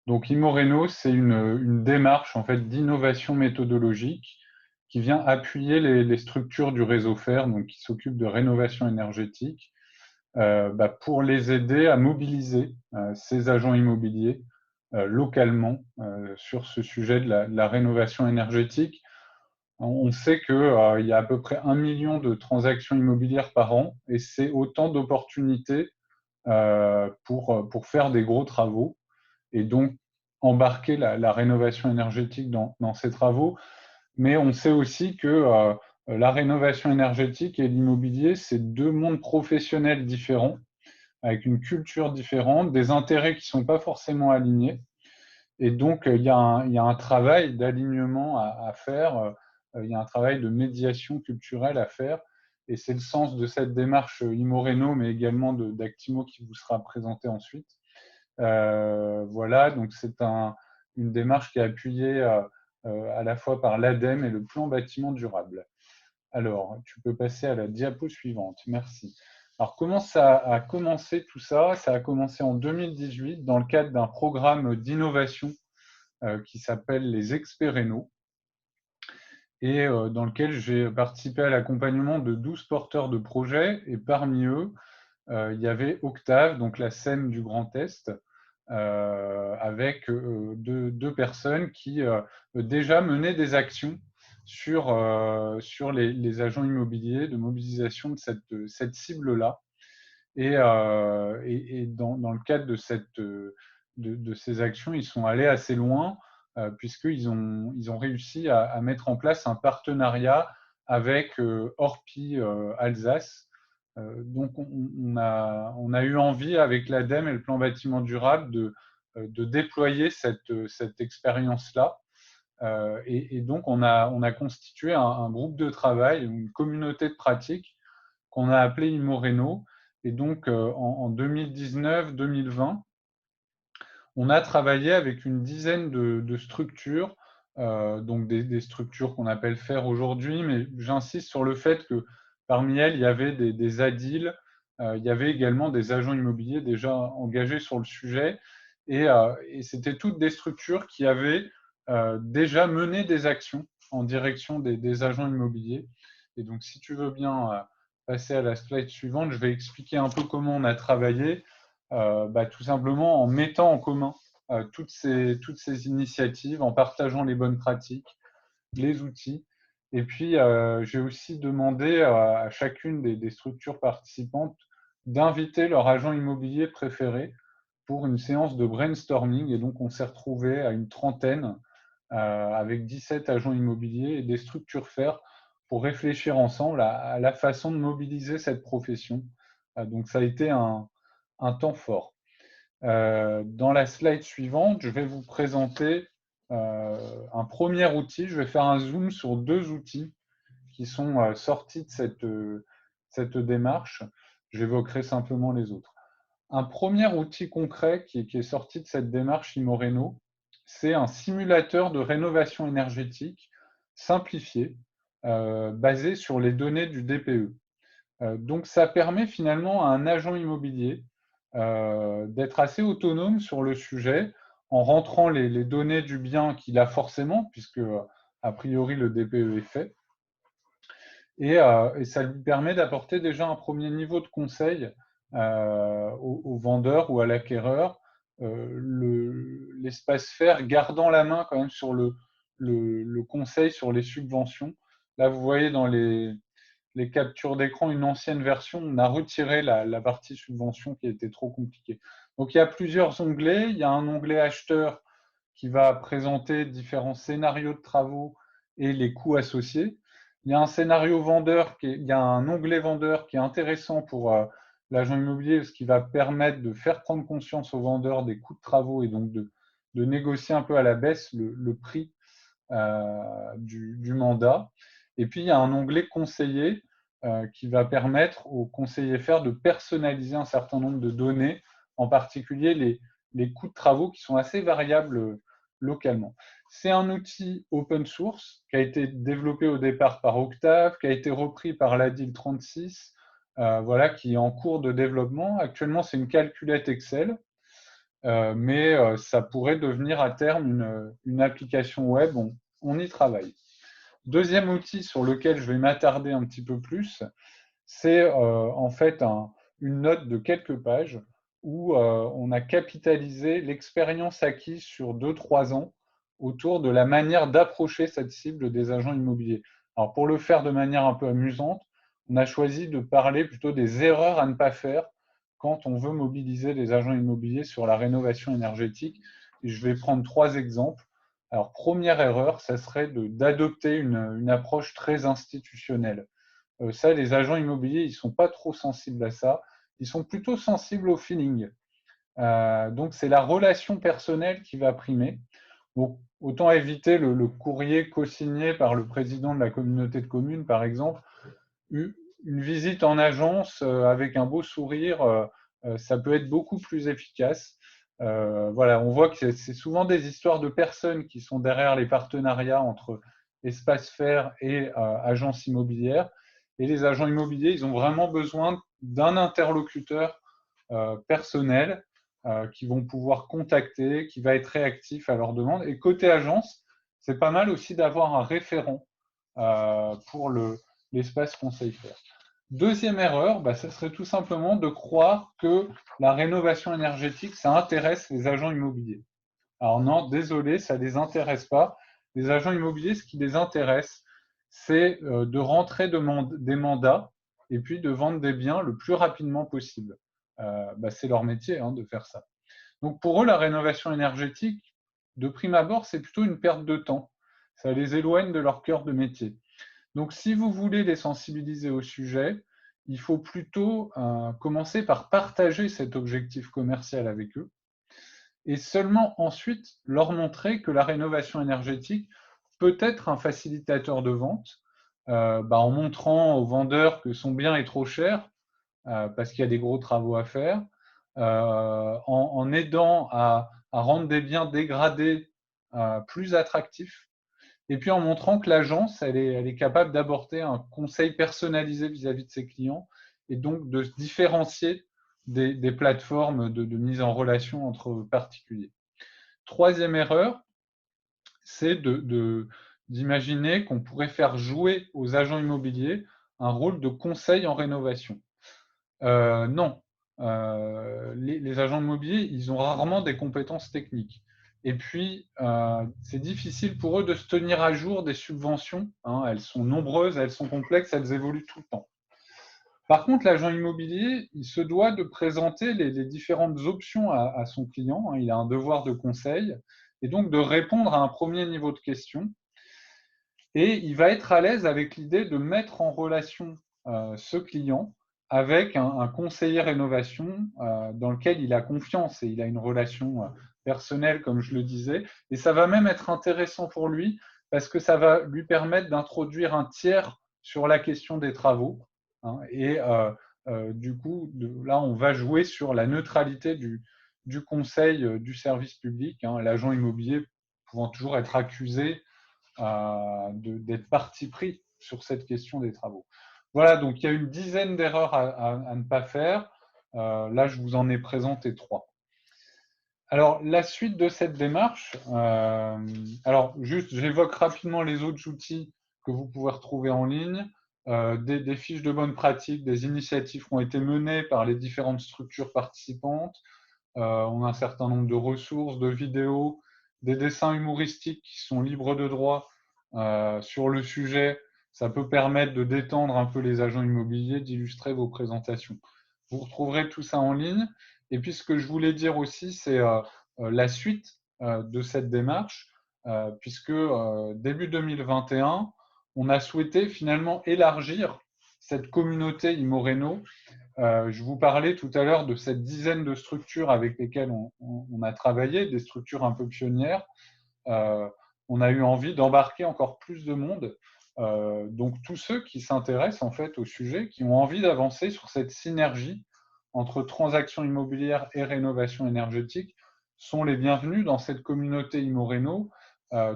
Donc, Imoreno, c'est une démarche en fait d'innovation méthodologique qui vient appuyer les structures du réseau FER, donc qui s'occupent de rénovation énergétique, pour les aider à mobiliser ces agents immobiliers localement sur ce sujet de la rénovation énergétique. On sait qu'il y a à peu près 1 million de transactions immobilières par an et c'est autant d'opportunités pour faire des gros travaux et donc embarquer la rénovation énergétique dans ces travaux. Mais on sait aussi que la rénovation énergétique et l'immobilier, c'est deux mondes professionnels différents, avec une culture différente, des intérêts qui ne sont pas forcément alignés. Et donc, il y a un travail d'alignement à faire, il y a un travail de médiation culturelle à faire. Et c'est le sens de cette démarche Imoreno, mais également d'Actimo qui vous sera présentée ensuite. Voilà, donc c'est une démarche qui est appuyée à la fois par l'ADEME et le plan bâtiment durable. Alors, tu peux passer à la diapo suivante. Merci. Alors, comment ça a commencé tout ça? Ça a commencé en 2018 dans le cadre d'un programme d'innovation qui s'appelle les Expéréno et dans lequel j'ai participé à l'accompagnement de 12 porteurs de projets et parmi eux, il y avait Octave, donc la scène du Grand Est, avec deux personnes qui déjà menaient des actions sur les agents immobiliers de mobilisation de cette cible-là. Et dans le cadre de ces actions, ils sont allés assez loin puisqu'ils ont réussi à mettre en place un partenariat avec Orpi Alsace. Donc, on a eu envie, avec l'ADEME et le plan bâtiment durable, de déployer cette expérience-là. Et donc, on a constitué un groupe de travail, une communauté de pratique qu'on a appelé Imoreno. Et donc, en 2019-2020, on a travaillé avec une dizaine de structures, donc des structures qu'on appelle FAIR aujourd'hui, mais j'insiste sur le fait que parmi elles, il y avait des ADIL, il y avait également des agents immobiliers déjà engagés sur le sujet, et c'était toutes des structures qui avaient déjà mené des actions en direction des agents immobiliers. Et donc, si tu veux bien passer à la slide suivante, je vais expliquer un peu comment on a travaillé. Tout simplement en mettant en commun toutes ces initiatives, en partageant les bonnes pratiques, les outils. Et puis, j'ai aussi demandé à chacune des structures participantes d'inviter leur agent immobilier préféré pour une séance de brainstorming. Et donc, on s'est retrouvé à une trentaine avec 17 agents immobiliers et des structures FAIR pour réfléchir ensemble à la façon de mobiliser cette profession. Donc, ça a été un temps fort. Dans la slide suivante, je vais vous présenter un premier outil. Je vais faire un zoom sur deux outils qui sont sortis de cette démarche. J'évoquerai simplement les autres. Un premier outil concret qui est sorti de cette démarche Imoreno, c'est un simulateur de rénovation énergétique simplifié, basé sur les données du DPE. Donc, ça permet finalement à un agent immobilier d'être assez autonome sur le sujet en rentrant les données du bien qu'il a forcément, puisque a priori le DPE est fait. Et ça lui permet d'apporter déjà un premier niveau de conseil au vendeur ou à l'acquéreur, l'espace faire gardant la main quand même sur le conseil sur les subventions. Là, vous voyez dans les captures d'écran, une ancienne version, on a retiré la partie subvention qui était trop compliquée. Donc, il y a plusieurs onglets. Il y a un onglet acheteur qui va présenter différents scénarios de travaux et les coûts associés. Il y a un scénario vendeur, il y a un onglet vendeur qui est intéressant pour l'agent immobilier, ce qui va permettre de faire prendre conscience au vendeur des coûts de travaux et donc de négocier un peu à la baisse le prix du mandat. Et puis, il y a un onglet conseiller qui va permettre au conseiller faire de personnaliser un certain nombre de données, en particulier les coûts de travaux qui sont assez variables localement. C'est un outil open source qui a été développé au départ par Octave, qui a été repris par l'ADIL 36, voilà, qui est en cours de développement. Actuellement, c'est une calculette Excel. mais ça pourrait devenir à terme une application web. On y travaille. Deuxième outil sur lequel je vais m'attarder un petit peu plus, c'est en fait une note de quelques pages où on a capitalisé l'expérience acquise sur 2-3 ans autour de la manière d'approcher cette cible des agents immobiliers. Alors pour le faire de manière un peu amusante, on a choisi de parler plutôt des erreurs à ne pas faire quand on veut mobiliser les agents immobiliers sur la rénovation énergétique. Et je vais prendre 3 exemples. Alors première erreur, ça serait d'adopter une approche très institutionnelle. Ça, les agents immobiliers, ils ne sont pas trop sensibles à ça. Ils sont plutôt sensibles au feeling. Donc, c'est la relation personnelle qui va primer. Donc, autant éviter le courrier co-signé par le président de la communauté de communes, par exemple. Une visite en agence avec un beau sourire, ça peut être beaucoup plus efficace. Voilà, on voit que c'est souvent des histoires de personnes qui sont derrière les partenariats entre espaces verts et agences immobilières. Et les agents immobiliers, ils ont vraiment besoin d'un interlocuteur personnel qui vont pouvoir contacter, qui va être réactif à leurs demandes. Et côté agence, c'est pas mal aussi d'avoir un référent pour l'espace conseil faire. Deuxième erreur, ça serait tout simplement de croire que la rénovation énergétique, ça intéresse les agents immobiliers. Alors non, désolé, ça ne les intéresse pas. Les agents immobiliers, ce qui les intéresse, c'est de rentrer des mandats et puis de vendre des biens le plus rapidement possible. C'est leur métier de faire ça. Donc pour eux, la rénovation énergétique, de prime abord, c'est plutôt une perte de temps. Ça les éloigne de leur cœur de métier. Donc si vous voulez les sensibiliser au sujet, il faut plutôt commencer par partager cet objectif commercial avec eux et seulement ensuite leur montrer que la rénovation énergétique peut être un facilitateur de vente en montrant aux vendeurs que son bien est trop cher parce qu'il y a des gros travaux à faire, en aidant à rendre des biens dégradés plus attractifs, et puis en montrant que l'agence, elle est capable d'apporter un conseil personnalisé vis-à-vis de ses clients, et donc de se différencier des plateformes de mise en relation entre particuliers. Troisième erreur, c'est d'imaginer qu'on pourrait faire jouer aux agents immobiliers un rôle de conseil en rénovation. Non. Les agents immobiliers, ils ont rarement des compétences techniques. Et puis, c'est difficile pour eux de se tenir à jour des subventions. Elles sont nombreuses, elles sont complexes, elles évoluent tout le temps. Par contre, l'agent immobilier, il se doit de présenter les différentes options à son client. Il a un devoir de conseil et donc de répondre à un premier niveau de question. Et il va être à l'aise avec l'idée de mettre en relation ce client avec un conseiller rénovation dans lequel il a confiance et il a une relation personnelle, comme je le disais. Et ça va même être intéressant pour lui parce que ça va lui permettre d'introduire un tiers sur la question des travaux. Et du coup, là, on va jouer sur la neutralité du conseil du service public, l'agent immobilier pouvant toujours être accusé d'être parti pris sur cette question des travaux. Voilà, donc il y a une dizaine d'erreurs à ne pas faire. Là, je vous en ai présenté 3. Alors, la suite de cette démarche, alors juste, j'évoque rapidement les autres outils que vous pouvez retrouver en ligne, des fiches de bonne pratique, des initiatives qui ont été menées par les différentes structures participantes. On a un certain nombre de ressources, de vidéos, des dessins humoristiques qui sont libres de droit sur le sujet. Ça peut permettre de détendre un peu les agents immobiliers, d'illustrer vos présentations. Vous retrouverez tout ça en ligne. Et puis, ce que je voulais dire aussi, c'est la suite de cette démarche, puisque début 2021, on a souhaité finalement élargir cette communauté Imoreno. Je vous parlais tout à l'heure de cette dizaine de structures avec lesquelles on a travaillé, des structures un peu pionnières. On a eu envie d'embarquer encore plus de monde. Donc tous ceux qui s'intéressent en fait au sujet, qui ont envie d'avancer sur cette synergie entre transactions immobilières et rénovation énergétique, sont les bienvenus dans cette communauté Imoreno,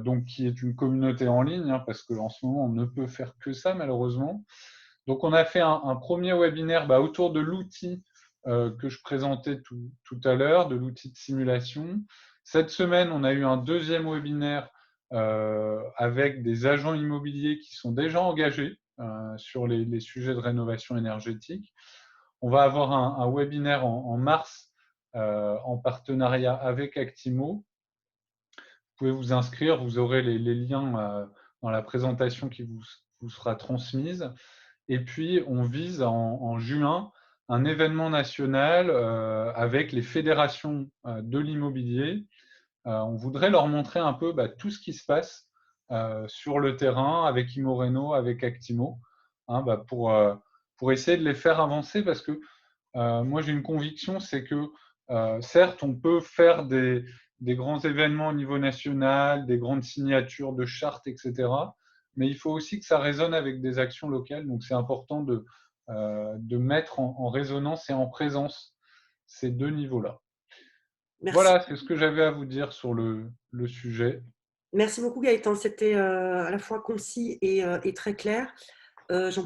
donc qui est une communauté en ligne, parce qu'en ce moment on ne peut faire que ça malheureusement. Donc on a fait un premier webinaire autour de l'outil que je présentais tout à l'heure, de l'outil de simulation. Cette semaine, on a eu un deuxième webinaire avec des agents immobiliers qui sont déjà engagés sur les sujets de rénovation énergétique. On va avoir un webinaire en mars en partenariat avec Actimo. Vous pouvez vous inscrire, vous aurez les liens dans la présentation qui vous sera transmise. Et puis, on vise en juin un événement national avec les fédérations de l'immobilier. On voudrait leur montrer un peu tout ce qui se passe sur le terrain avec Imoreno, avec Actimo, hein, pour essayer de les faire avancer parce que moi, j'ai une conviction, c'est que certes, on peut faire des grands événements au niveau national, des grandes signatures de chartes, etc. Mais il faut aussi que ça résonne avec des actions locales. Donc, c'est important de mettre en résonance et en présence ces deux niveaux-là. Merci. Voilà, c'est ce que j'avais à vous dire sur le sujet. Merci beaucoup Gaëtan, c'était à la fois concis et très clair. J'en